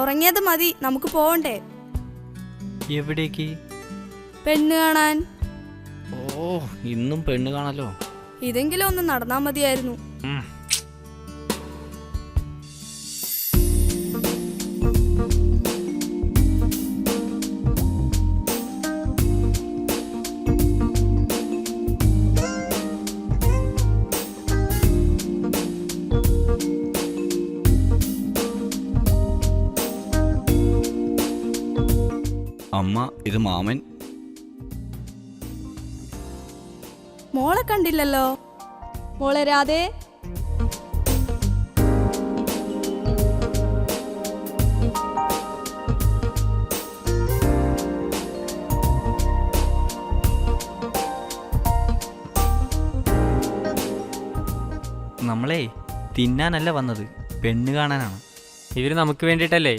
ഉറങ്ങിയത് മതി, നമുക്ക് പോവണ്ടേ? എവിടേക്ക്? പെണ്ണ് കാണാൻ. ഓ, ഇന്നും പെണ്ണ് കാണല്ലോ. ഇതെങ്കിലും ഒന്ന് നടന്നാ മതിയായിരുന്നു. അമ്മ, ഇത് മാമൻ. മോളെ കണ്ടില്ലല്ലോ. മോളെ രാധേ. നമ്മളെ തിന്നാനല്ല വന്നത്, പെണ്ണ് കാണാനാണ്. ഇവർ നമുക്ക് വേണ്ടിയിട്ടല്ലേ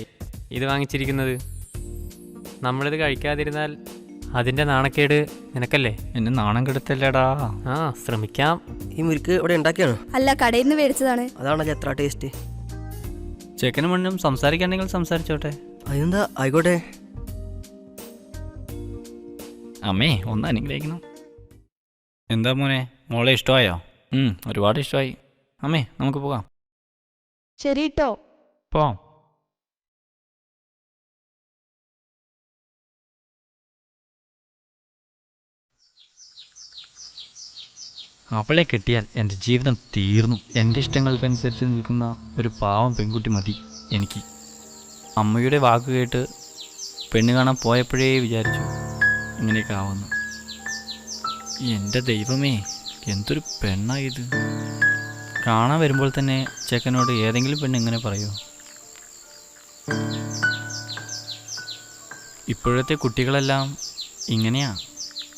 ഇത് വാങ്ങിച്ചിരിക്കുന്നത്. നമ്മളിത് കഴിക്കാതിരുന്നാൽ അതിൻ്റെ നാണക്കേട് നിനക്കല്ലേ. എന്നെ നാണം കെടുത്തല്ലേടാ. ആ, ശ്രമിക്കാം. ഈ മുരിക്ക് ഇവിടെ ഉണ്ടാക്കിയാണോ? അല്ല, കടയിൽ നിന്ന് മേടിച്ചതാണ്. അതാണല്ലോ എത്ര ടേസ്റ്റ്. ചെക്കനും പെണ്ണും സംസാരിക്കണ്ടെങ്കിൽ സംസാരിച്ചോട്ടെ. അതെന്താ, ആയിക്കോട്ടെ. അമ്മേ, ഒന്ന് അനുഗ്രഹിക്കണം. എന്താ മോനെ, മോളെ ഇഷ്ടമായോ? ഒരുപാട് ഇഷ്ടമായി. അമ്മേ, നമുക്ക് പോകാം. ശരി ട്ടോ. പോവാം. അവളെ കിട്ടിയാൽ എൻ്റെ ജീവിതം തീർന്നു. എൻ്റെ ഇഷ്ടങ്ങൾക്കനുസരിച്ച് നിൽക്കുന്ന ഒരു പാവം പെൺകുട്ടി മതി എനിക്ക്. അമ്മയുടെ വാക്ക് കേട്ട് പെണ്ണ് കാണാൻ പോയപ്പോഴേ വിചാരിച്ചു ഇങ്ങനെയൊക്കെ ആവുന്നു. എൻ്റെ ദൈവമേ, എന്തൊരു പെണ്ണായത്. കാണാൻ വരുമ്പോൾ തന്നെ ചെക്കനോട് ഏതെങ്കിലും പെണ്ണ് ഇങ്ങനെ പറയുമോ? ഇപ്പോഴത്തെ കുട്ടികളെല്ലാം ഇങ്ങനെയാ.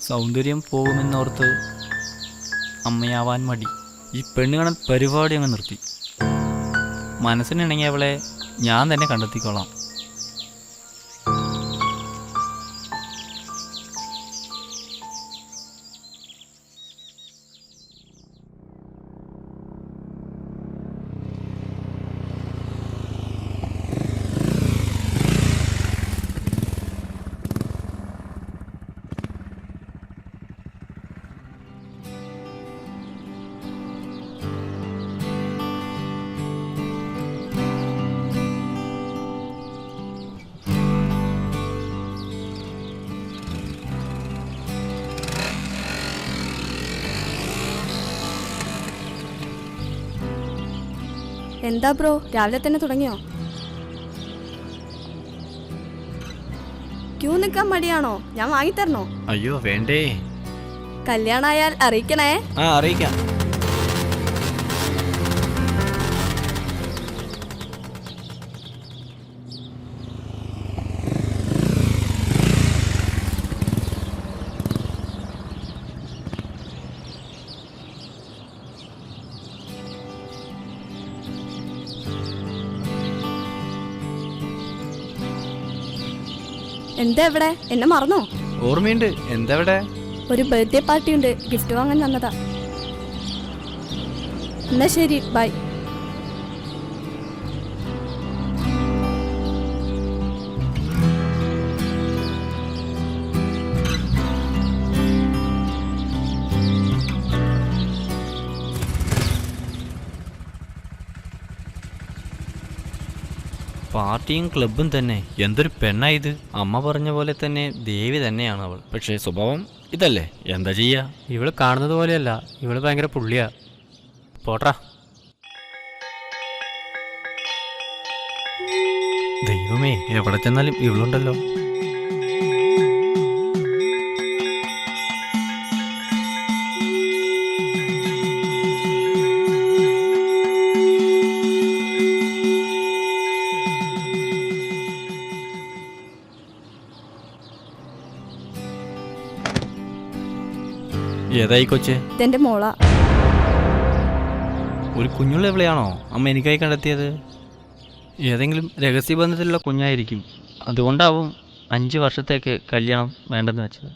സൗന്ദര്യം പോകുമെന്നോർത്ത് അമ്മയാവാൻ മടി. ഈ പെണ്ണ് കാണാൻ പരിപാടി അങ്ങ് നിർത്തി. മനസ്സിനിണങ്ങിയ അവളെ ഞാൻ തന്നെ കണ്ടെത്തിക്കോളാം. എന്താ ബ്രോ, രാവിലെ തന്നെ തുടങ്ങിയോ? ക്യൂ നിൽക്കാൻ മടിയാണോ? ഞാൻ വാങ്ങിത്തരണോ? അയ്യോ വേണ്ടേ. കല്യാണായാൽ അറിയിക്കണേ. അറിയിക്കാം. എന്താ എവിടെ? എന്നെ മറന്നോ? ഓർമ്മയുണ്ട്. എന്താ ഇവിടെ? ഒരു ബർത്ത്ഡേ പാർട്ടി ഉണ്ട്, ഗിഫ്റ്റ് വാങ്ങാൻ വന്നതാ. എന്നാ ശരി, ബൈ. പാർട്ടിയും ക്ലബും തന്നെ. എന്തൊരു പെണ്ണായത്. അമ്മ പറഞ്ഞ പോലെ തന്നെ ദേവി തന്നെയാണ് അവൾ. പക്ഷേ സ്വഭാവം ഇതല്ലേ, എന്താ ചെയ്യാ? ഇവള് കാണുന്നത് പോലെയല്ല, ഇവള് ഭയങ്കര പുള്ളിയാ. പോട്രാ. ദൈവമേ, എവിടെ ചെന്നാലും ഇവളുണ്ടല്ലോ. ഏതായി കൊച്ച്? ഇതെന്റെ മോളാ. ഒരു കുഞ്ഞുള്ള എവിടെയാണോ അമ്മ എനിക്കായി കണ്ടെത്തിയത്? ഏതെങ്കിലും രഹസ്യബന്ധത്തിലുള്ള കുഞ്ഞായിരിക്കും. അതുകൊണ്ടാവും 5 വർഷത്തേക്ക് കല്യാണം വേണ്ടെന്ന് വെച്ചത്.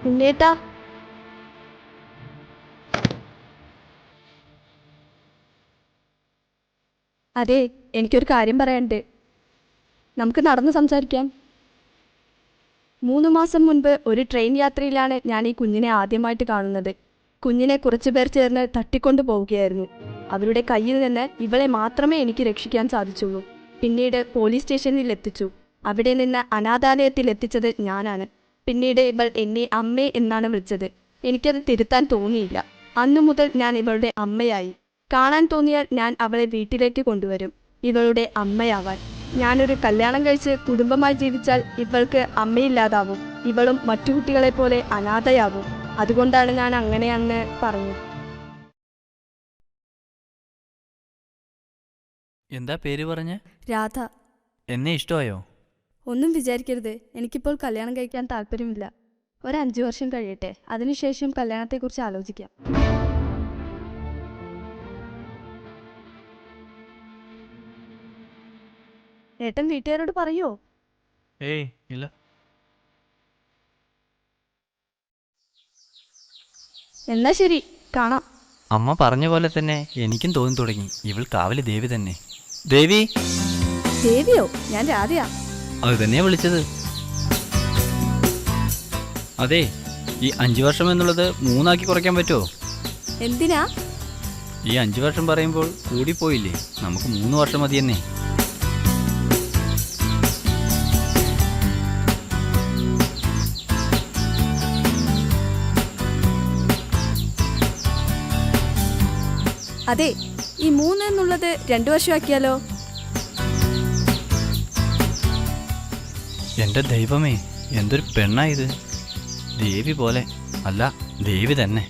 ഉണ്ണേട്ടാ, അതെ, എനിക്കൊരു കാര്യം പറയാനുണ്ട്. നമുക്ക് നടന്ന് സംസാരിക്കാം. 3 മാസം മുൻപ് ഒരു ട്രെയിൻ യാത്രയിലാണ് ഞാൻ ഈ കുഞ്ഞിനെ ആദ്യമായിട്ട് കാണുന്നത്. കുഞ്ഞിനെ കുറച്ചു പേർ ചേർന്ന് തട്ടിക്കൊണ്ടു പോവുകയായിരുന്നു. അവരുടെ കയ്യിൽ നിന്ന് ഇവളെ മാത്രമേ എനിക്ക് രക്ഷിക്കാൻ സാധിച്ചുള്ളൂ. പിന്നീട് പോലീസ് സ്റ്റേഷനിൽ എത്തിച്ചു. അവിടെ നിന്ന് അനാഥാലയത്തിൽ എത്തിച്ചത് ഞാനാണ്. പിന്നീട് ഇവൾ എന്നെ അമ്മേ എന്നാണ് വിളിച്ചത്. എനിക്കത് തിരുത്താൻ തോന്നിയില്ല. അന്നു മുതൽ ഞാൻ ഇവളുടെ അമ്മയായി. കാണാൻ തോന്നിയാൽ ഞാൻ അവളെ വീട്ടിലേക്ക് കൊണ്ടുവരും, ഇവളുടെ അമ്മയാവാൻ. ഞാനൊരു കല്യാണം കഴിച്ച് കുടുംബമായി ജീവിച്ചാൽ ഇവൾക്ക് അമ്മയില്ലാതാവും. ഇവളും മറ്റു കുട്ടികളെ പോലെ അനാഥയാവും. അതുകൊണ്ടാണ് ഞാൻ അങ്ങനെയാണെന്ന് പറഞ്ഞത്. എന്താ പേര് പറഞ്ഞ? രാധ. എന്നെ ഇഷ്ടമായോ? ഒന്നും വിചാരിക്കരുത്, എനിക്കിപ്പോൾ കല്യാണം കഴിക്കാൻ താല്പര്യമില്ല. ഒരു 5 വർഷം കഴിയട്ടെ, അതിനുശേഷം കല്യാണത്തെക്കുറിച്ച് ആലോചിക്കാം. ഏട്ടൻ വീട്ടുകാരോട് പറയോ? ഏയ് ഇല്ല. എന്നാ ശരി, കാണാം. അമ്മ പറഞ്ഞ പോലെ തന്നെ എനിക്കും തോന്നി തുടങ്ങി, ഇവൾ കാവലി ദേവി തന്നെ. ദേവി. ദേവിയോ? ഞാൻ രാധയാ. അത് തന്നെയാ വിളിച്ചത്. അതെ, ഈ 5 വർഷം എന്നുള്ളത് 3 കുറയ്ക്കാൻ പറ്റുമോ? എന്തിനാ? ഈ 5 വർഷം പറയുമ്പോൾ കൂടിപ്പോയില്ലേ? നമുക്ക് 3 വർഷം മതി തന്നെ. അതെ, ഈ 3 എന്നുള്ളത് 2 വർഷമാക്കിയാലോ? എൻ്റെ ദൈവമേ, എന്തൊരു പെണ്ണാ ഇത്! ദേവി പോലെ അല്ല, ദേവി തന്നെ.